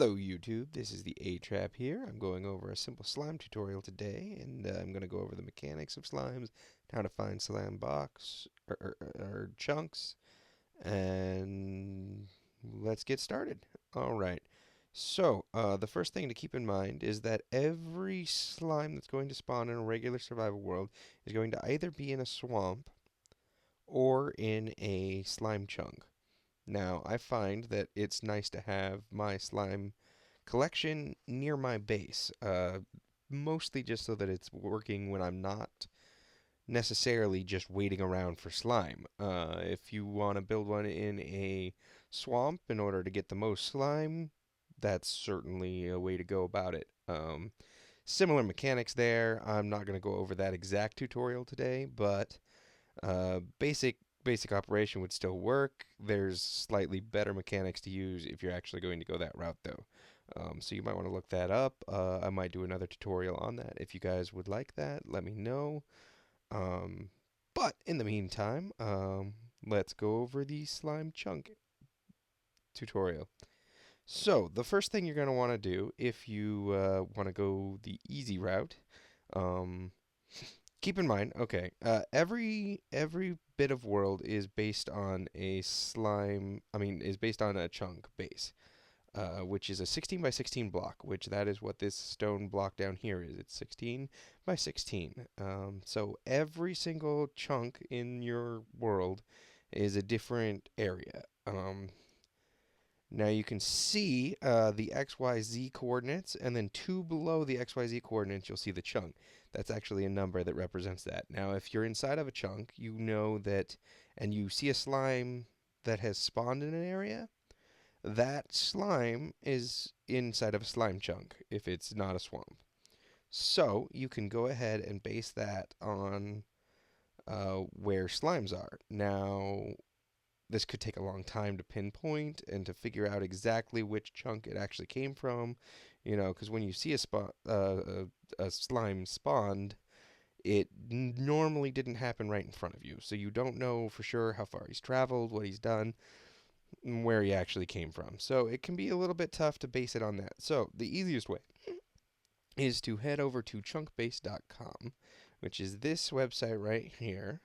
Hello YouTube, this is the A-Trap here. I'm going over a simple slime tutorial today, and I'm going to go over the mechanics of slimes, how to find slime blocks or chunks, and let's get started. Alright, so the first thing to keep in mind is that every slime that's going to spawn in a regular survival world is going to either be in a swamp or in a slime chunk. Now, I find that it's nice to have my slime collection near my base, mostly just so that it's working when I'm not necessarily just waiting around for slime. If you want to build one in a swamp in order to get the most slime, that's certainly a way to go about it. Similar mechanics there. I'm not going to go over that exact tutorial today, but basic operation would still work. There's slightly better mechanics to use if you're actually going to go that route, though. So you might want to look that up. I might do another tutorial on that. If you guys would like that, let me know. Um, but in the meantime, let's go over the slime chunk tutorial. So the first thing you're going to want to do if you want to go the easy route, um, keep in mind, okay, every bit of world is based on a slime. I mean, is based on a chunk base, which is a 16 by 16 block. Which that is what this stone block down here is. It's 16 by 16. So every single chunk in your world is a different area. Now you can see the XYZ coordinates, and then two below the XYZ coordinates, you'll see the chunk. That's actually a number that represents that. Now, if you're inside of a chunk, you know that, and you see a slime that has spawned in an area, that slime is inside of a slime chunk if it's not a swamp. So you can go ahead and base that on where slimes are. Now, this could take a long time to pinpoint and to figure out exactly which chunk it actually came from, because when you see a slime spawned, it normally didn't happen right in front of you, so you don't know for sure how far he's traveled, what he's done, and where he actually came from. So it can be a little bit tough to base it on that. So the easiest way is to head over to chunkbase.com, which is this website right here,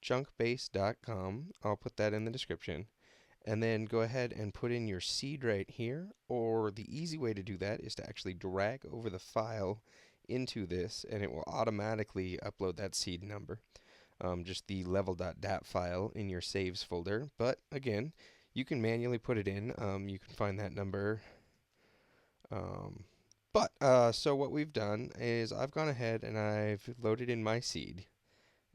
chunkbase.com. I'll put that in the description. And then go ahead and put in your seed right here, or the easy way to do that is to actually drag over the file into this, and it will automatically upload that seed number, just the level.dat file in your saves folder. But again, you can manually put it in. You can find that number. So what we've done is I've gone ahead and I've loaded in my seed.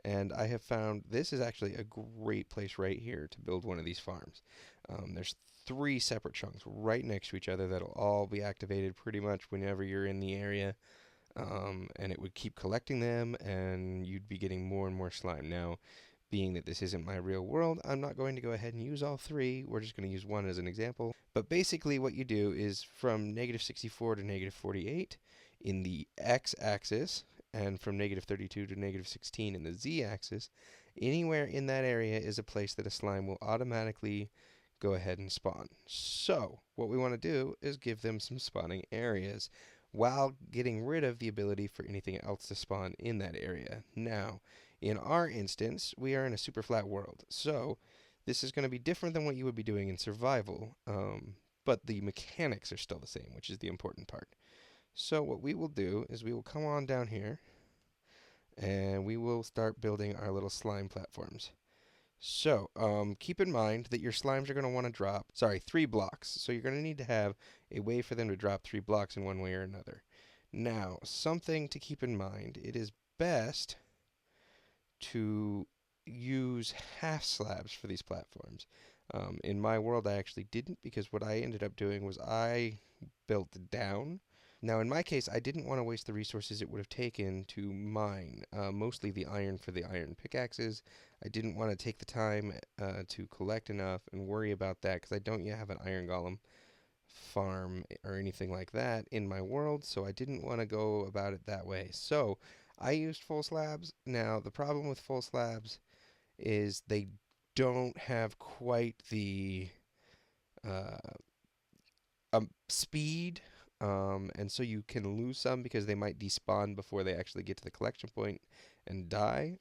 And I have found this is actually a great place right here to build one of these farms. There's three separate chunks right next to each other that'll all be activated pretty much whenever you're in the area. And it would keep collecting them, and you'd be getting more and more slime. Now, being that this isn't my real world, I'm not going to go ahead and use all three. We're just going to use one as an example. But basically what you do is from -64 to -48 in the x-axis, and from -32 to -16 in the z-axis, anywhere in that area is a place that a slime will automatically go ahead and spawn. So what we want to do is give them some spawning areas while getting rid of the ability for anything else to spawn in that area. Now, in our instance, we are in a super flat world, so this is going to be different than what you would be doing in survival, but the mechanics are still the same, which is the important part. So what we will do is we will come on down here, and we will start building our little slime platforms. So, keep in mind that your slimes are going to want to drop, 3 blocks. So you're going to need to have a way for them to drop 3 blocks in one way or another. Now, something to keep in mind, it is best to use half slabs for these platforms. In my world, I actually didn't, because what I ended up doing was I built down. Now, in my case, I didn't want to waste the resources it would have taken to mine, mostly the iron for the iron pickaxes. I didn't want to take the time to collect enough and worry about that, because I don't yet have an iron golem farm or anything like that in my world, so I didn't want to go about it that way. So I used full slabs. Now, the problem with full slabs is they don't have quite the uh, speed, and so you can lose some because they might despawn before they actually get to the collection point and die,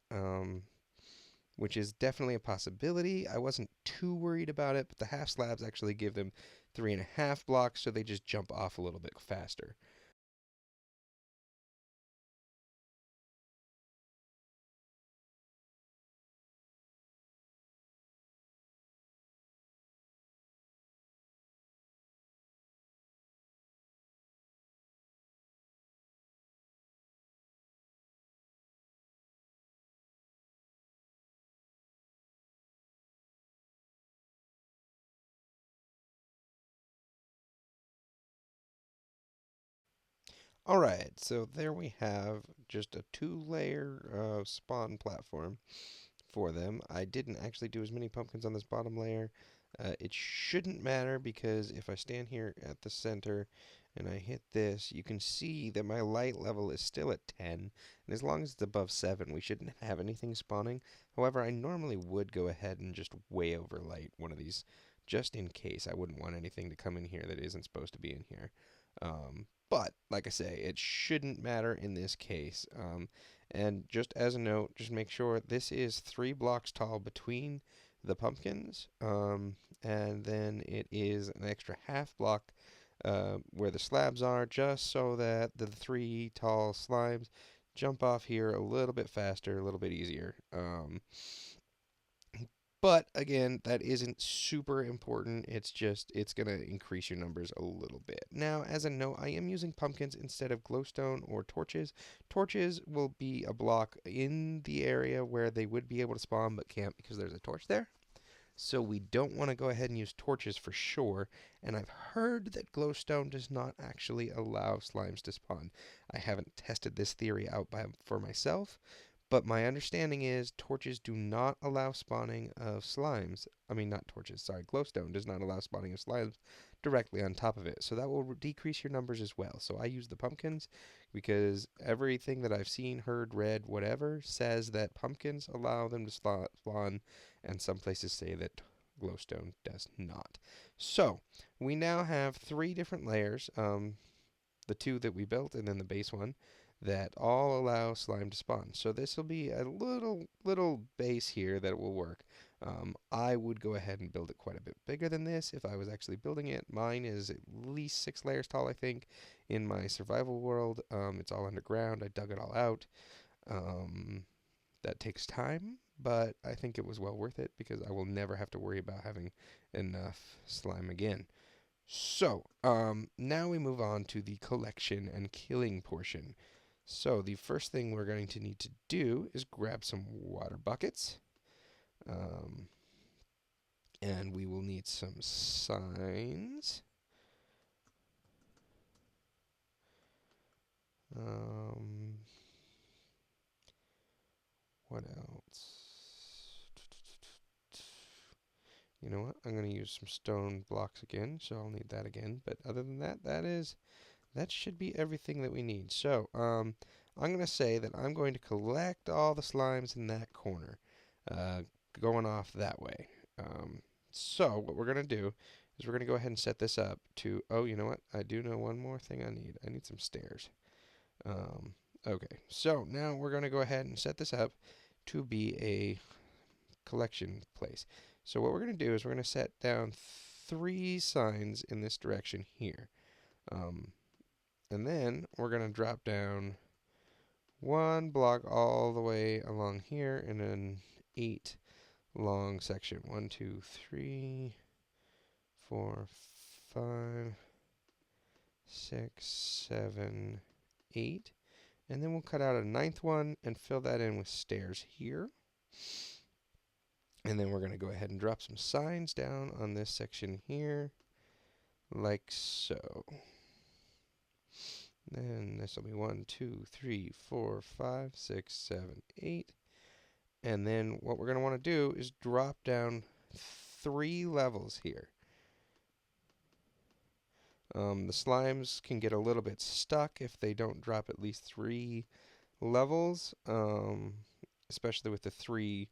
which is definitely a possibility. I wasn't too worried about it, but the half slabs actually give them 3.5 blocks, so they just jump off a little bit faster. All right, so there we have just a two-layer spawn platform for them. I didn't actually do as many pumpkins on this bottom layer. It shouldn't matter because if I stand here at the center and I hit this, you can see that my light level is still at 10. And as long as it's above 7, we shouldn't have anything spawning. However, I normally would go ahead and just way overlight one of these just in case. I wouldn't want anything to come in here that isn't supposed to be in here. But, like I say, it shouldn't matter in this case. And just as a note, just make sure this is 3 blocks tall between the pumpkins, and then it is an extra half block where the slabs are, just so that the 3 tall slimes jump off here a little bit faster, a little bit easier. But again, that isn't super important. It's going to increase your numbers a little bit. Now, as a note, I am using pumpkins instead of glowstone or torches. Torches will be a block in the area where they would be able to spawn but can't because there's a torch there. So we don't want to go ahead and use torches for sure. And I've heard that glowstone does not actually allow slimes to spawn. I haven't tested this theory out for myself, but my understanding is torches do not allow spawning of slimes. I mean, not torches, sorry, glowstone does not allow spawning of slimes directly on top of it. So that will decrease your numbers as well. So I use the pumpkins because everything that I've seen, heard, read, whatever, says that pumpkins allow them to spawn, and some places say that glowstone does not. So we now have 3 different layers. The 2 that we built and then the base one that all allow slime to spawn. So this will be a little base here that will work. I would go ahead and build it quite a bit bigger than this if I was actually building it. Mine is at least 6 layers tall, I think, in my survival world. It's all underground. I dug it all out. Um, that takes time, but I think it was well worth it because I will never have to worry about having enough slime again. So, now we move on to the collection and killing portion. So, the first thing we're going to need to do is grab some water buckets. Um, and we will need some signs. Um, what else? You know what? I'm going to use some stone blocks again, so I'll need that again. But other than that, that should be everything that we need. So, I'm going to say that I'm going to collect all the slimes in that corner, uh, going off that way. So, what we're going to do is we're going to go ahead and set this up to, oh, you know what? I do know one more thing I need. I need some stairs. Um, okay, so now we're going to go ahead and set this up to be a collection place. So, what we're going to do is we're going to set down 3 signs in this direction here. Um, and then we're going to drop down 1 block all the way along here in an 8 long section. 1, 2, 3, 4, 5, 6, 7, 8. And then we'll cut out a 9th one and fill that in with stairs here. And then we're going to go ahead and drop some signs down on this section here, like so. Then this will be 1, 2, 3, 4, 5, 6, 7, 8. And then what we're going to want to do is drop down 3 levels here. The slimes can get a little bit stuck if they don't drop at least 3 levels, especially with the 3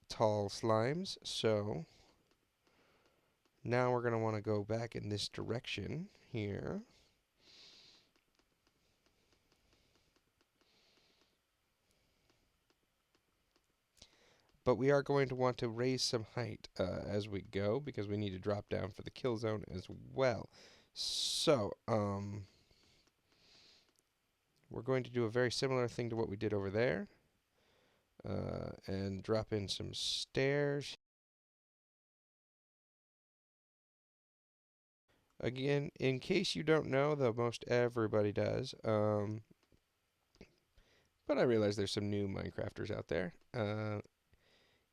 tall slimes. So Now we're going to want to go back in this direction here. But we are going to want to raise some height as we go because we need to drop down for the kill zone as well. So, we're going to do a very similar thing to what we did over there and drop in some stairs. Again, in case you don't know, though most everybody does, but I realize there's some new Minecrafters out there.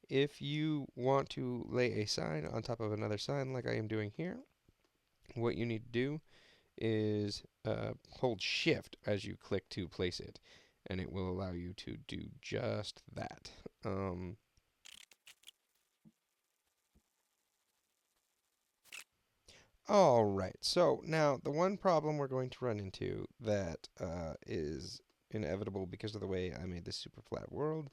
If you want to lay a sign on top of another sign like I am doing here, what you need to do is hold shift as you click to place it, and it will allow you to do just that. All right, so now the one problem we're going to run into that is inevitable because of the way I made this super flat world,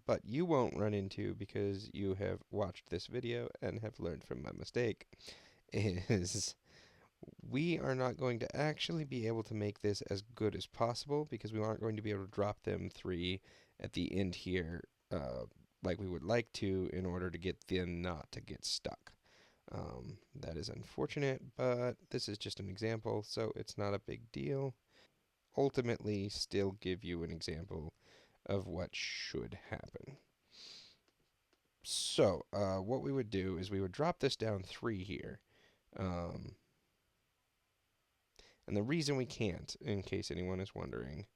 but you won't run into because you have watched this video and have learned from my mistake, is we are not going to actually be able to make this as good as possible because we aren't going to be able to drop them 3 at the end here like we would like to in order to get the knot to get stuck. That is unfortunate, but this is just an example, so it's not a big deal. Ultimately, still give you an example of what should happen. So, what we would do is we would drop this down 3 here. And the reason we can't, in case anyone is wondering,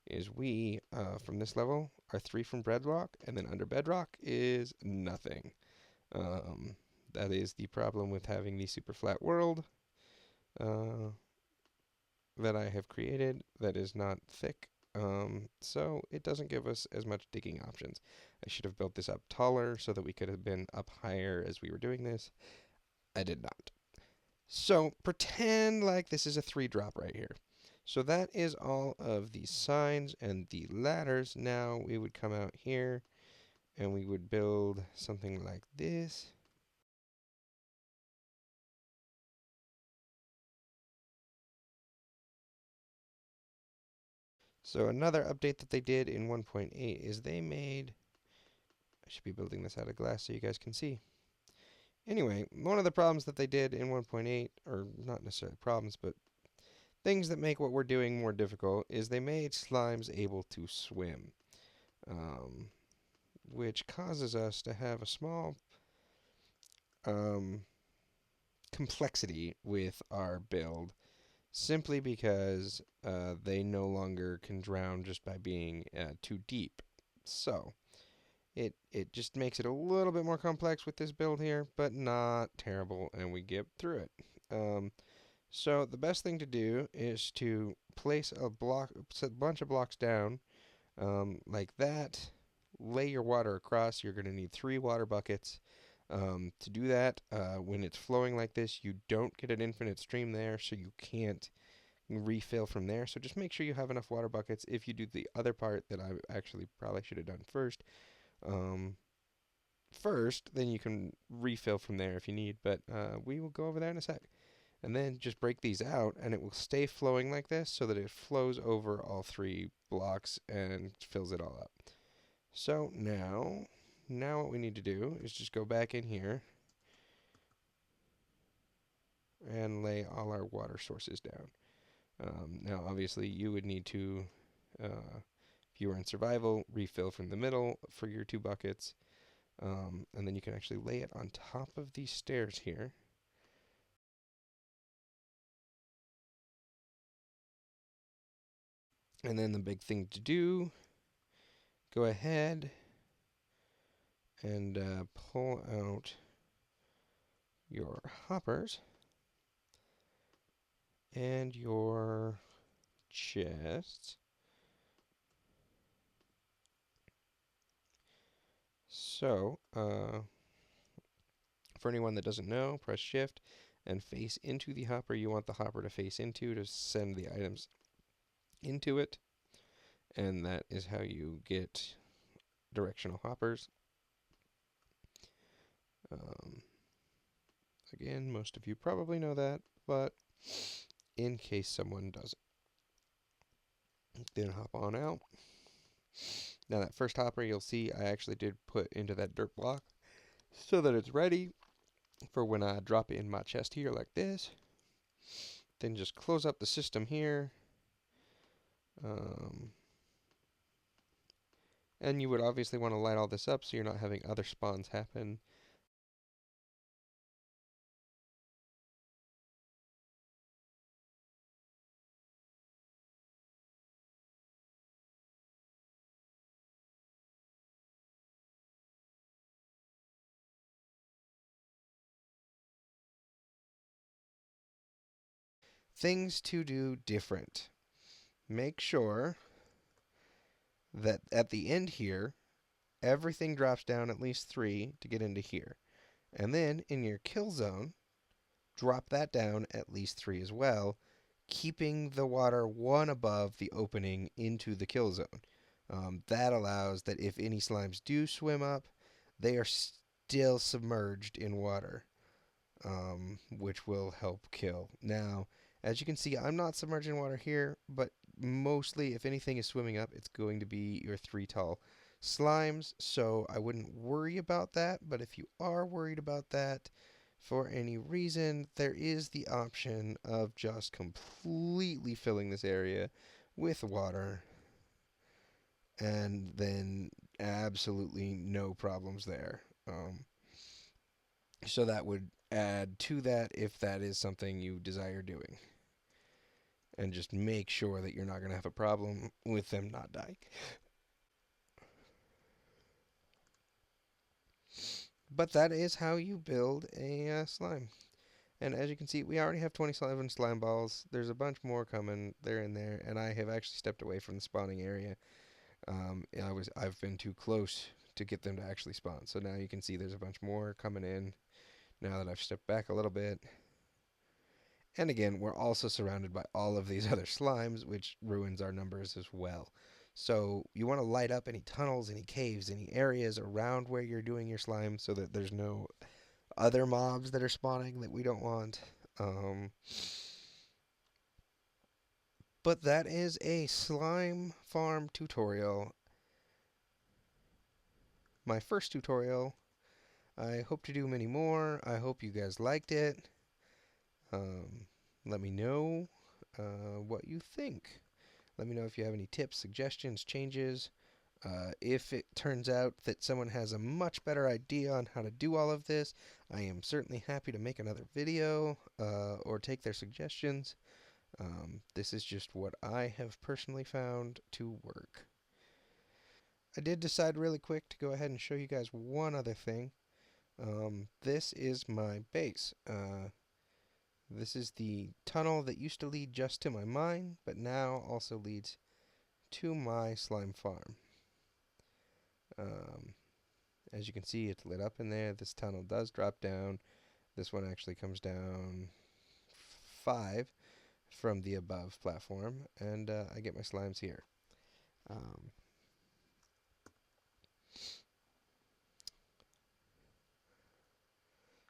is we, from this level, are 3 from bedrock, and then under bedrock is nothing. That is the problem with having the super flat world that I have created that is not thick. So it doesn't give us as much digging options. I should have built this up taller so that we could have been up higher as we were doing this. I did not. So pretend like this is a 3 drop right here. So that is all of the signs and the ladders. Now we would come out here and we would build something like this. So another update that they did in 1.8 is they made, I should be building this out of glass so you guys can see. Anyway, one of the problems that they did in 1.8, or not necessarily problems, but things that make what we're doing more difficult, is they made slimes able to swim. Which causes us to have a small complexity with our build simply because they no longer can drown just by being too deep. So it just makes it a little bit more complex with this build here, but not terrible, and we get through it. So the best thing to do is to place a block, set a bunch of blocks down like that. Lay your water across. You're going to need 3 water buckets. To do that, when it's flowing like this, you don't get an infinite stream there, so you can't refill from there. So just make sure you have enough water buckets. If you do the other part that I actually probably should have done um, first, then you can refill from there if you need. But we will go over there in a sec. And then just break these out, and it will stay flowing like this so that it flows over all 3 blocks and fills it all up. So now what we need to do is just go back in here and lay all our water sources down. Now, obviously, you would need to, if you were in survival, refill from the middle for your 2 buckets, and then you can actually lay it on top of these stairs here. And then the big thing to do, go ahead and pull out your hoppers and your chests. So, for anyone that doesn't know, press shift and face into the hopper you want the hopper to face into to send the items into it. And that is how you get directional hoppers. Um, Again, most of you probably know that, but in case someone doesn't, then hop on out. Now that first hopper you'll see I actually did put into that dirt block so that it's ready for when I drop it in my chest here like this. Then just close up the system here. Um, and you would obviously want to light all this up so you're not having other spawns happen. Things to do different. Make sure that at the end here, everything drops down at least 3 to get into here. And then in your kill zone, drop that down at least 3 as well, keeping the water 1 above the opening into the kill zone. That allows that if any slimes do swim up, they are still submerged in water, which will help kill. Now, as you can see, I'm not submerged in water here, but mostly, if anything is swimming up, it's going to be your 3 tall slimes, so I wouldn't worry about that. But if you are worried about that for any reason, there is the option of just completely filling this area with water, and then absolutely no problems there. So that would add to that if that is something you desire doing. And just make sure that you're not going to have a problem with them not dying. But that is how you build a slime. And as you can see, we already have 27 slime balls. There's a bunch more coming. They're in there, and I have actually stepped away from the spawning area. I've been too close to get them to actually spawn. So now you can see there's a bunch more coming in. Now that I've stepped back a little bit. And again, we're also surrounded by all of these other slimes, which ruins our numbers as well. So you want to light up any tunnels, any caves, any areas around where you're doing your slime so that there's no other mobs that are spawning that we don't want. Um, but that is a slime farm tutorial. My first tutorial. I hope to do many more. I hope you guys liked it. Um, Let me know what you think. Let me know if you have any tips, suggestions, changes. If it turns out that someone has a much better idea on how to do all of this, I am certainly happy to make another video or take their suggestions. This is just what I have personally found to work. I did decide really quick to go ahead and show you guys one other thing. This is my base. This is the tunnel that used to lead just to my mine, but now also leads to my slime farm. Um, as you can see, it's lit up in there. This tunnel does drop down. This one actually comes down 5 from the above platform, and I get my slimes here. Um,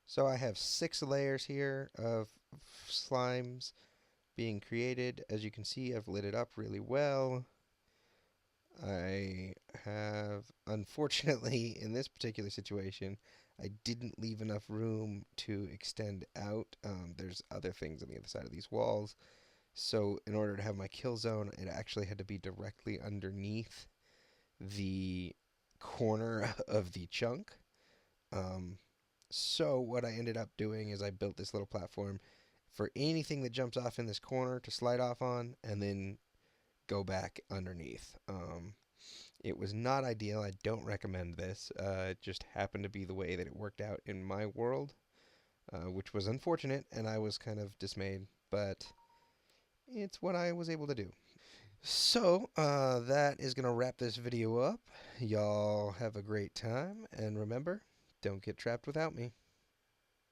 so I have 6 layers here of slimes being created. As you can see, I've lit it up really well. I have, unfortunately, in this particular situation, I didn't leave enough room to extend out. There's other things on the other side of these walls. So in order to have my kill zone, it actually had to be directly underneath the corner of the chunk. So what I ended up doing is I built this little platform for anything that jumps off in this corner to slide off on and then go back underneath. It was not ideal. I don't recommend this. It just happened to be the way that it worked out in my world, which was unfortunate, and I was kind of dismayed, but it's what I was able to do. So, that is going to wrap this video up. Y'all have a great time, and remember, don't get trapped without me.